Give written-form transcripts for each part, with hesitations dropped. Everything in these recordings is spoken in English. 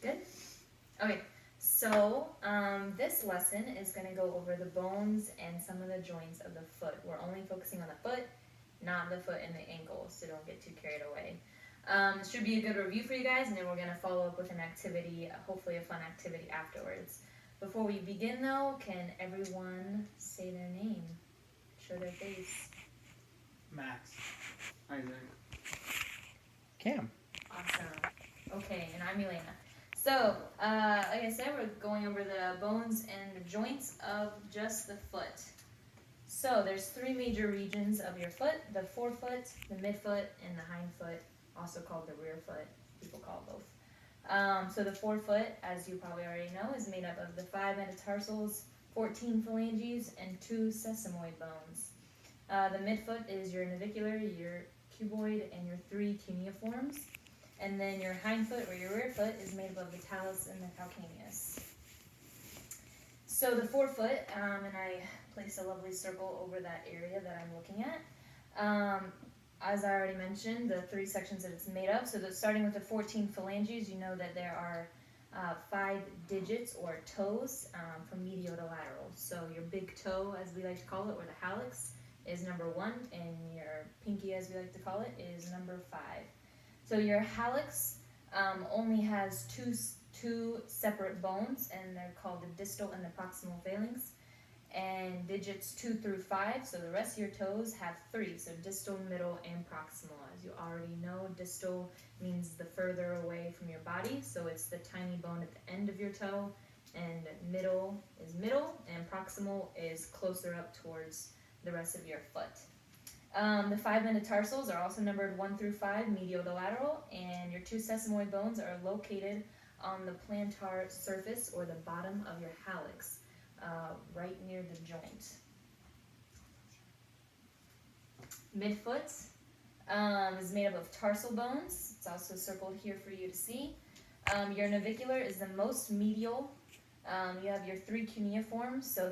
Good? Okay, so this lesson is going to go over the bones and some of the joints of the foot. We're only focusing on the foot, not the foot and the ankle, so don't get too carried away. It should be a good review for you guys, and then we're going to follow up with an activity, hopefully a fun activity afterwards. Before we begin, though, can everyone say their name? Show their face. Max. Isaac. Cam. Awesome. Okay, and I'm Elena. So, like I said, we're going over the bones and the joints of just the foot. So, there's three major regions of your foot: the forefoot, the midfoot, and the hindfoot, also called the rear foot. People call it both. So, the forefoot, as you probably already know, is made up of the 5 metatarsals, 14 phalanges, and 2 sesamoid bones. The midfoot is your navicular, your cuboid, and your 3 cuneiforms. And then your hindfoot or your rear foot is made up of the talus and the calcaneus. So the forefoot, and I place a lovely circle over that area that I'm looking at. As I already mentioned, the 3 sections that it's made of. So starting with the 14 phalanges, you know that there are 5 digits or toes from medial to lateral. So your big toe, as we like to call it, or the hallux, is number 1, and your pinky, as we like to call it, is number 5. So your hallux only has two separate bones, and they're called the distal and the proximal phalanx. And digits 2 through 5, so the rest of your toes have 3, so distal, middle, and proximal. As you already know, distal means the further away from your body, so it's the tiny bone at the end of your toe, and middle is middle, and proximal is closer up towards the rest of your foot. The 5 metatarsals are also numbered 1 through 5, medial to lateral, and your 2 sesamoid bones are located on the plantar surface or the bottom of your hallux, right near the joint. Midfoot is made up of tarsal bones. It's also circled here for you to see. Your navicular is the most medial. You have your 3 cuneiforms, so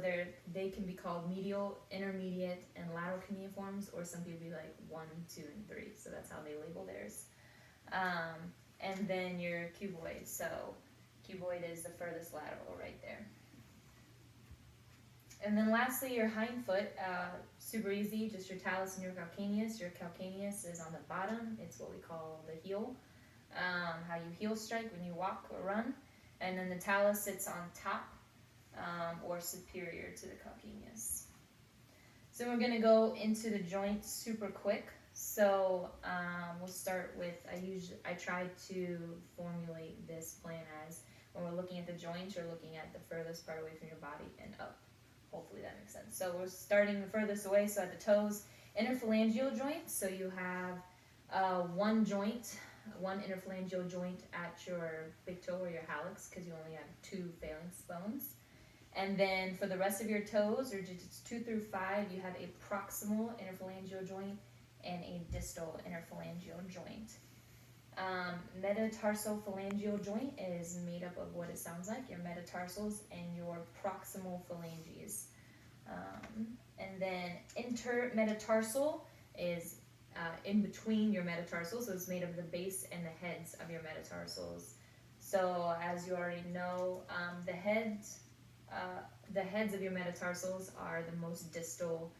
they can be called medial, intermediate, and lateral cuneiforms, or some people be like 1, 2, and 3, so that's how they label theirs. And then your cuboid, so cuboid is the furthest lateral right there. And then lastly, your hindfoot, super easy, just your talus and your calcaneus. Your calcaneus is on the bottom, it's what we call the heel, how you heel strike when you walk or run. And then the talus sits on top or superior to the calcaneus. So we're going to go into the joint super quick. So we'll start with, I try to formulate this plan as when we're looking at the joint, you're looking at the furthest part away from your body and up. Hopefully that makes sense. So we're starting the furthest away, so at the toes, interphalangeal joint. So you have one interphalangeal joint at your big toe or your hallux, because you only have 2 phalanx bones. And then for the rest of your toes, or digits 2 through 5, you have a proximal interphalangeal joint and a distal interphalangeal joint. Metatarsal phalangeal joint is made up of what it sounds like, your metatarsals and your proximal phalanges. And then intermetatarsal is in between your metatarsals, so it's made of the base and the heads of your metatarsals. So as you already know, the heads of your metatarsals are the most distal,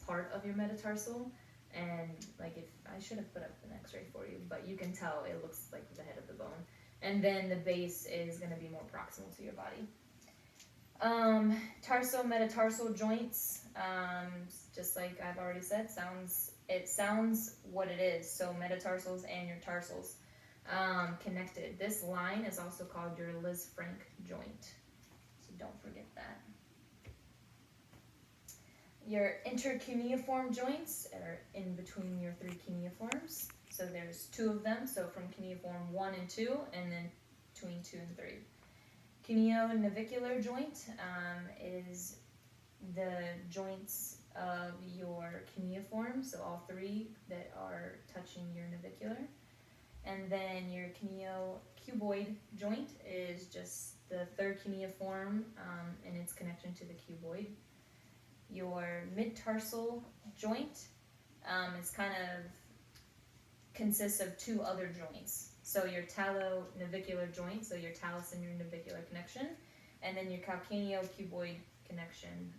part of your metatarsal. And like, if I should have put up an x-ray for you, but you can tell it looks like the head of the bone. And then the base is going to be more proximal to your body. Tarso-metatarsal joints, just like I've already said, it sounds what it is. So metatarsals and your tarsals connected. This line is also called your Lisfranc joint, so don't forget that. Your intercuneiform joints are in between your 3 cuneiforms. So there's 2 of them, so from cuneiform 1 and 2, and then between 2 and 3. Cuneo-navicular joint is the joints of your cuneiform, so all 3 that are touching your navicular. And then your cuneo-cuboid joint is just the 3rd cuneiform and its connection to the cuboid. Your mid-tarsal joint is consists of 2 other joints. So your talo-navicular joint, so your talus and your navicular connection, and then your calcaneo-cuboid connection.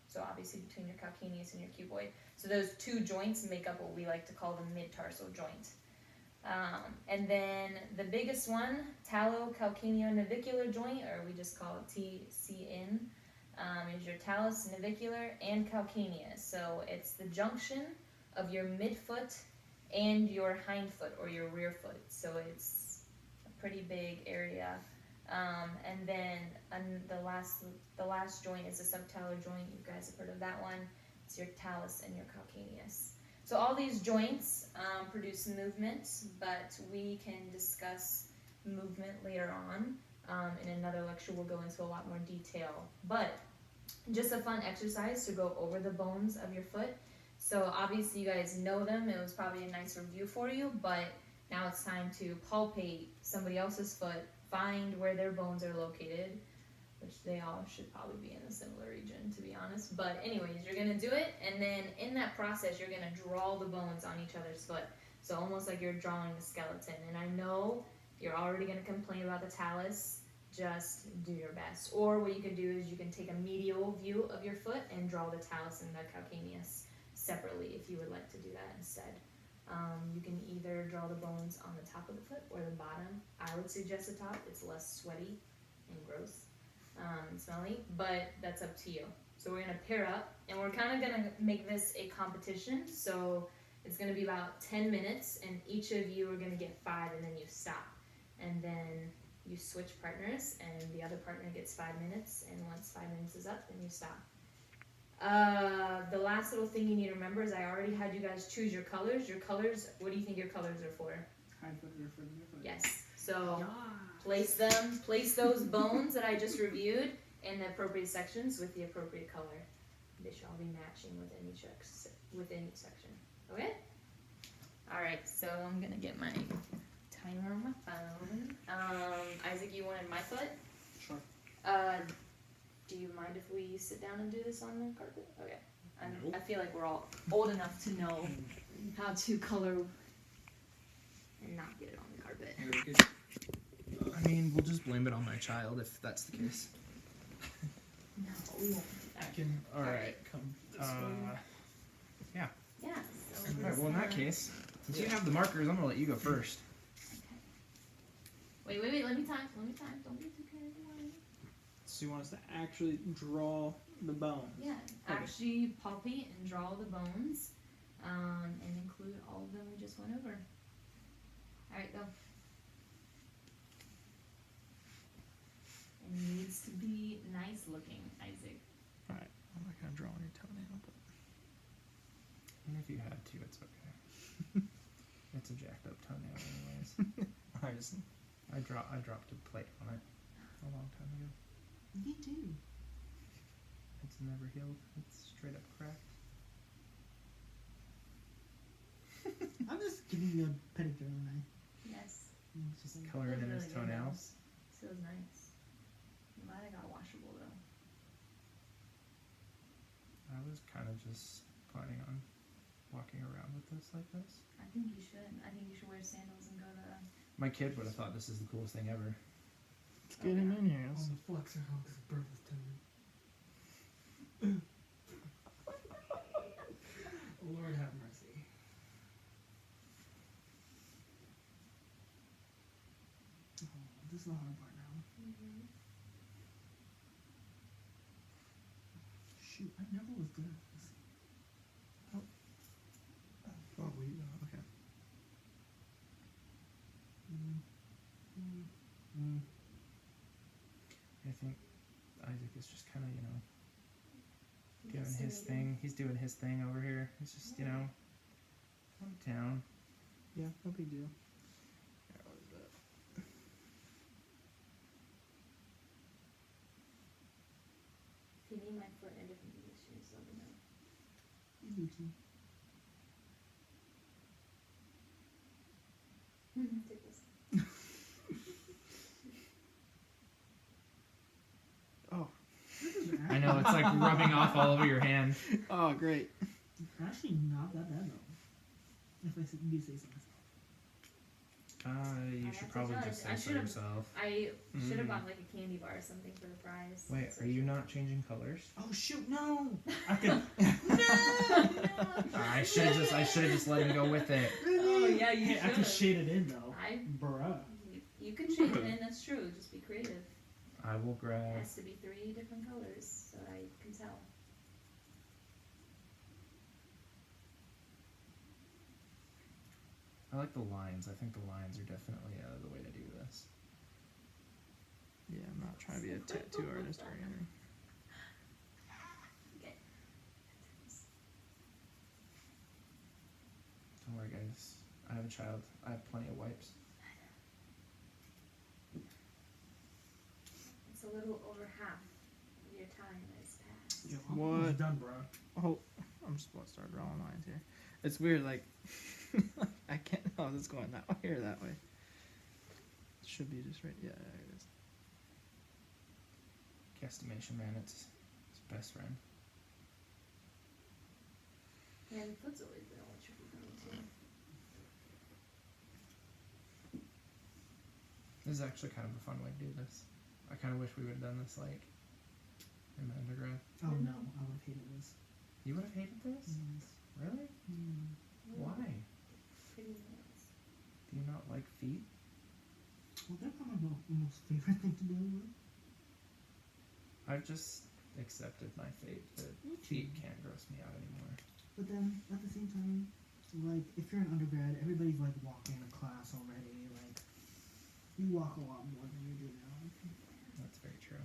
So obviously between your calcaneus and your cuboid. So those two joints make up what we like to call the mid-tarsal joint. And then the biggest one, talo-calcaneo-navicular joint, or we just call it TCN, is your talus navicular and calcaneus. So it's the junction of your midfoot and your hind foot or your rear foot. So it's a pretty big area. And then the last joint is the subtalar joint. You guys have heard of that one. It's your talus and your calcaneus. So all these joints produce movement, but we can discuss movement later on. In another lecture, we'll go into a lot more detail. But just a fun exercise to go over the bones of your foot. So obviously you guys know them. It was probably a nice review for you, but now it's time to palpate somebody else's foot, find where their bones are located, which they all should probably be in a similar region, to be honest. But anyways, you're gonna do it, and then in that process, you're gonna draw the bones on each other's foot. So almost like you're drawing the skeleton. And I know you're already gonna complain about the talus. Just do your best. Or what you can do is you can take a medial view of your foot and draw the talus and the calcaneus separately if you would like to do that instead. You can either draw the bones on the top of the foot or the bottom. I would suggest the top. It's less sweaty and gross and smelly, but that's up to you. So we're gonna pair up, and we're kind of gonna make this a competition. So it's gonna be about 10 minutes, and each of you are gonna get 5, and then you stop. And then you switch partners, and the other partner gets 5 minutes, and once 5 minutes is up, then you stop. The last little thing you need to remember is I already had you guys choose your colors. Your colors, what do you think your colors are for? Hind foot, rear foot, near foot. Yes. So place those bones that I just reviewed in the appropriate sections with the appropriate color. They should all be matching within each section. Okay? Alright, so I'm gonna get my timer on my phone. Isaac, you wanted my foot? Sure. Do you mind if we sit down and do this on the carpet? Okay. Nope. I feel like we're all old enough to know how to color and not get it on the carpet. Very good. I mean, we'll just blame it on my child if that's the case. No, we won't do that. All right. Yeah. Yeah. So All right. Well, in that case, since you have the markers, I'm gonna let you go first. Okay. Wait. Let me time. Don't be too carried away. So you want us to actually draw the bones? Yeah. Actually palpate and draw the bones, and include all of them we just went over. All right, go. It needs to be nice looking, Isaac. All right. I'm not gonna draw on your toenail, but and if you had to, it's okay. It's a jacked up toenail, anyways. I dropped a plate on it a long time ago. Me too. It's never healed. It's straight up cracked. I'm just giving you a pedicure, aren't I? Yes. Just coloring in his toenails. Feels nice. I'm glad I got washable though. I was kind of just planning on walking around with this like this. I think you should. I think you should wear sandals and go to. My kid would have thought this is the coolest thing ever. Let's get him in here. On the flexor home because birth was tending. Lord have mercy. Oh, this is the hard part now. Mm-hmm. Shoot, I never was good at this. Oh, okay. I think Isaac is just kind of, doing his thing. He's doing his thing over here. He's just, calm down. Yeah, no big deal. If you need my foot in a different position, just let me know. You do too. Take this. Oh. I know, it's like rubbing off all over your hand. Oh, great. Actually, not that bad though. If I do say so myself. You I should have to probably judge. just I say so should've- yourself. I should have Mm. bought like a candy bar or something for the prize. Wait, So are you not changing colors? Oh shoot, no! I could. I should have just let him go with it. Oh yeah, you Hey, I should. could shade it in though. I Bruh. you can shade it in. That's true. Just be creative. I will It grab. has to be 3 different colors so I can tell. I like the lines. I think the lines are definitely the way to do this. Yeah, I'm not trying to be a tattoo artist or anything. Okay. Don't worry, guys. I have a child. I have plenty of wipes. It's a little over half of your time has passed. Yo, I'm What? almost done, bro. Oh, I'm just about to start drawing lines here. It's weird, like, I can't know if it's going that way or that way. It should be just right. Yeah, there it is. Guesstimation, man. It's his best friend. Yeah, the foot's always been a little tricky for me too. This is actually kind of a fun way to do this. I kind of wish we would have done this like in my undergrad. Oh no, I would have hated this. You would have hated this? Really? Why? Pretty nails. Do you not like feet? Well, they're probably my most favorite thing to do. I've just accepted my fate that feet can't gross me out anymore. But then at the same time, like if you're an undergrad, everybody's like walking to class already. Like you walk a lot more than you do now. I think. That's very true.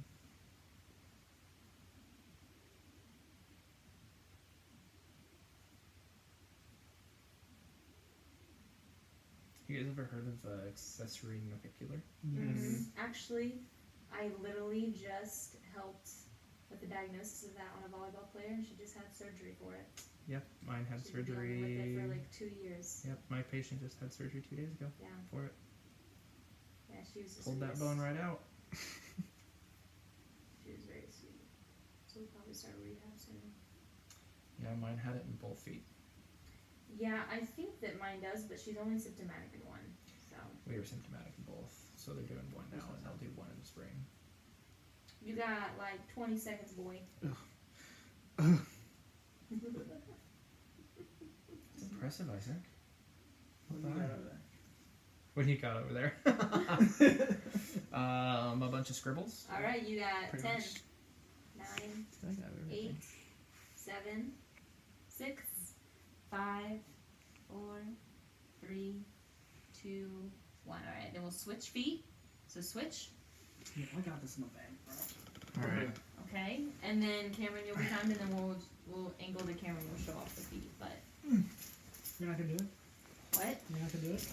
You guys ever heard of accessory navicular? Yes. Actually, I literally just helped with the diagnosis of that on a volleyball player, and she just had surgery for it. Yep, mine had She's been dealing with it surgery. for like 2 years. Yep, my patient just had surgery 2 days ago Yeah, for it. yeah, she was the Pulled that sweetest. bone right out. She was very sweet. So we'll probably start rehab soon. Yeah, mine had it in both feet. Yeah, I think that mine does, but she's only symptomatic in one. So We were symptomatic in both, so they're doing one now, and they'll do one in the spring. you got like 20 seconds, boy. It's impressive, Isaac. What Well do you got done. over there? What do you got over there? A bunch of scribbles. All right, you got Pretty 10, much. 9, I think I have everything. 8, 7, 6, 5, 4, 3, 2, 1. All right, then we'll switch feet. So switch. Yeah, I got this in the bag, bro. All right. Okay, and then Cameron, you'll be timed, and then we'll angle the camera and we'll show off the feet. But You're not gonna do it. what? You're not gonna do it.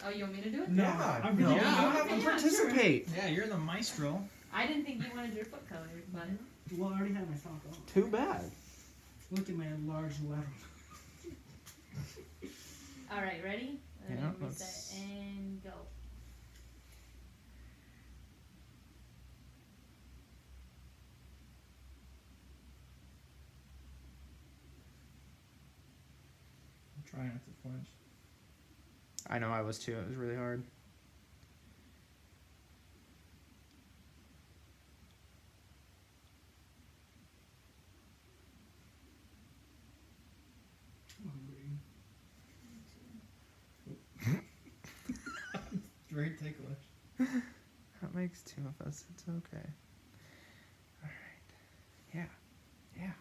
Oh, you want me to do it? No, Yeah, I no, really you don't. have Okay, to yeah, participate. Yeah, you're the maestro. I didn't think you wanted your foot colored, but Well, I already had my sock on. Too bad. Look at my large letter. all right, ready? And Yeah, then reset let's- and go. I'm trying not to flinch. I know I was too. It was really hard. I'm hungry. It's very ticklish. That makes 2 of us. It's okay. All right. Yeah. Yeah.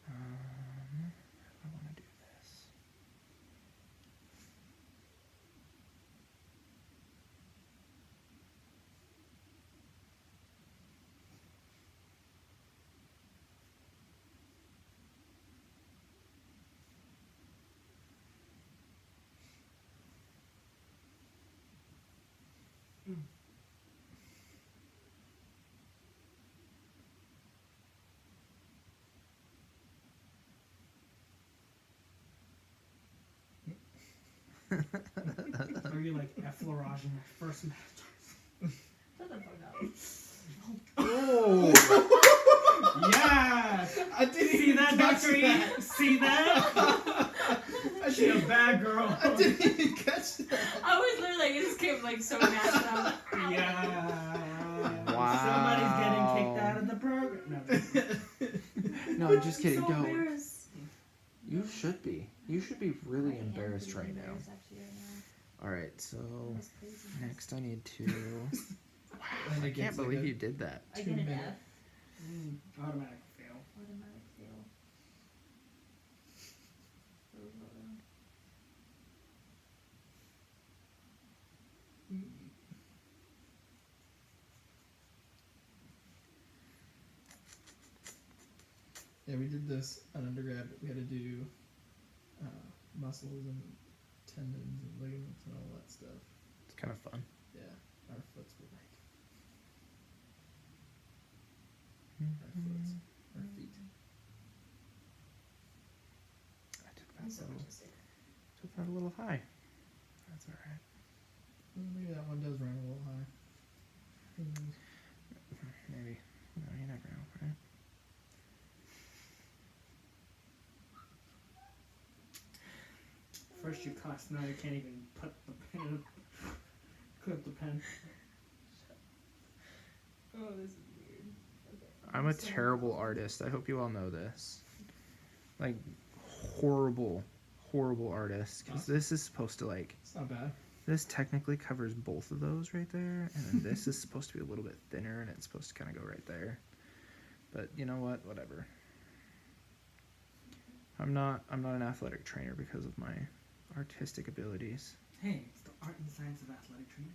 How do I want to do this? Are you like effleurage in the first match? Shut the fuck up. Oh! Yes! I didn't See that, Dr. E? See that? She a bad girl. I didn't even catch that. I was literally like, it just came like so natural. I was like, ow. Yeah. Wow. Somebody's getting kicked out of the program. No. No, just kidding. So Go. embarrassed. You should be. You should be really I am embarrassed pretty right now. embarrassed actually right now. All right, so That's crazy. next I need to. Wow, And I it can't gets like believe a you did that. I get an 2-minute. F. Automatic fail. Automatic fail. Yeah, we did this on undergrad, but we had to do muscles and tendons and ligaments and all that stuff. It's kind of fun. Yeah, our foots were like our feet. I took I'm that, so little, autistic. took that a little high. That's all right. Well, maybe that one does run a little high. Who knows? Maybe. No, you never know, right? First you cuss, now you can't even put the pen. Clip the pen. Oh, this is weird. Okay. I'm a So- terrible artist. I hope you all know this. Like, horrible, horrible artist. Because this is supposed to, like, It's not bad. this technically covers both of those right there. And then this is supposed to be a little bit thinner, and it's supposed to kind of go right there. But you know what? Whatever. I'm not an athletic trainer because of my artistic abilities. Hey, it's the art and science of athletic training.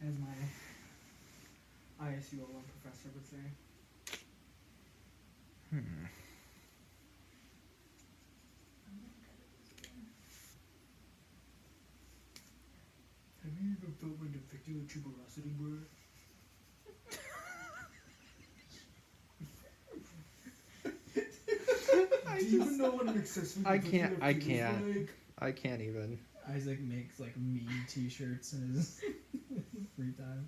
As my ISU alum professor would say. Hmm. Have you ever felt like affecting with tuberosity, bro? Do you even know what an accessory I affecting can't- feels I can't. like? I can't even. Isaac makes like me t-shirts in his free time.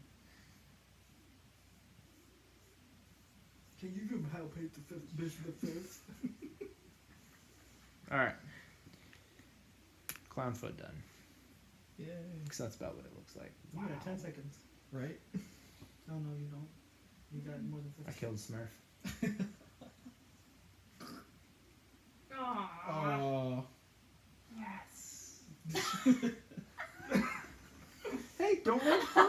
Can you give help hate the fifth bitch in the fifth? Alright. Clown foot done. Yay. Because that's about what it looks like. You got 10 seconds. Right? No, no, you don't. You got more than 50. I killed Smurf. Aw. Oh. Yes. Hey, don't make fun!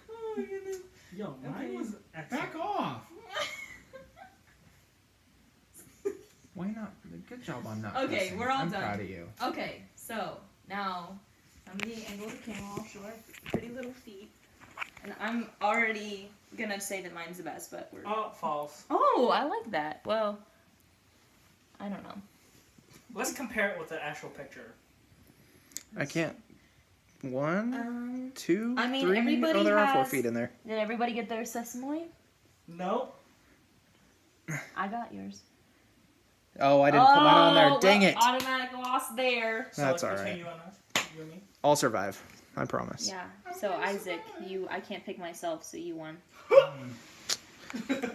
Oh my goodness. Yo, mine Okay. was excellent. Back off! Why not? Good job on not. Okay, cussing. we're all I'm done. proud of you. Okay, so now somebody angle the camera. I'll show our pretty little feet. And I'm already gonna say that mine's the best, but we're. Oh, false. Oh, I like that. Well, I don't know. Let's compare it with the actual picture. I can't. 1, 2, I mean, 3. everybody Oh, there are 4 has- feet in there. Did everybody get their sesame? Nope. I got yours. Oh, I didn't put mine on there. Dang well, it! Automatic loss there. So That's it's between alright. you and us. You and me. I'll survive. I promise. Yeah. So Isaac, I can't pick myself, so you won.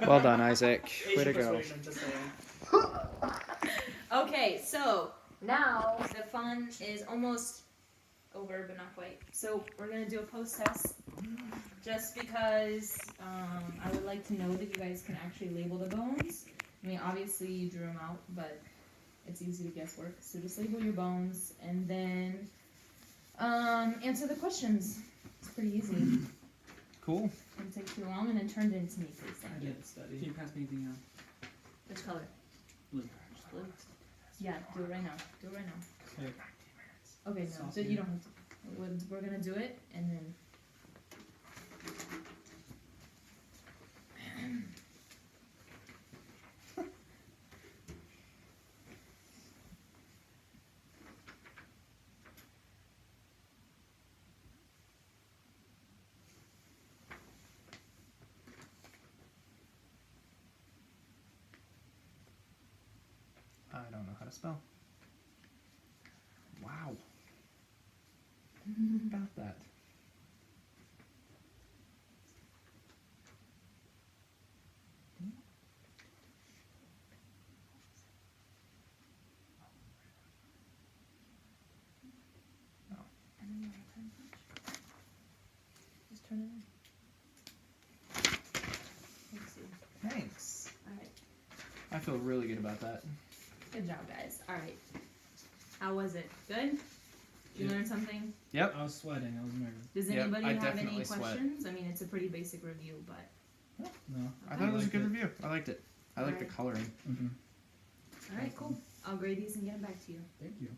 Well done, Isaac. Way Asian to go. persuasion, just saying. Okay, so now the fun is almost over, but not quite. So we're gonna do a post test, just because I would like to know that you guys can actually label the bones. I mean, obviously you drew them out, but it's easy to guesswork. So just label your bones and then answer the questions. It's pretty easy. It Cool. doesn't take too long, and then turn it into me, please. I Thank you. didn't study. Can you pass me the Which color? blue? Just blue. Yeah, do it right now. Do it right now. Okay. Okay, no, Sounds so you good. don't have to. We're gonna do it, and then. I don't know how to spell. Wow. About that. turn it in. Let's see. Thanks. Alright. I feel really good about that. Good job, guys. Alright. How was it? Good? Did you Yeah. learn something? Yep. I was sweating. I was nervous. Does Yep, anybody I have any definitely sweat. questions? I mean, it's a pretty basic review, but. No. I thought it was a liked good it. review. I liked it. I like the Alright. coloring. Mm-hmm. Alright, cool. I'll grade these and get them back to you. Thank you.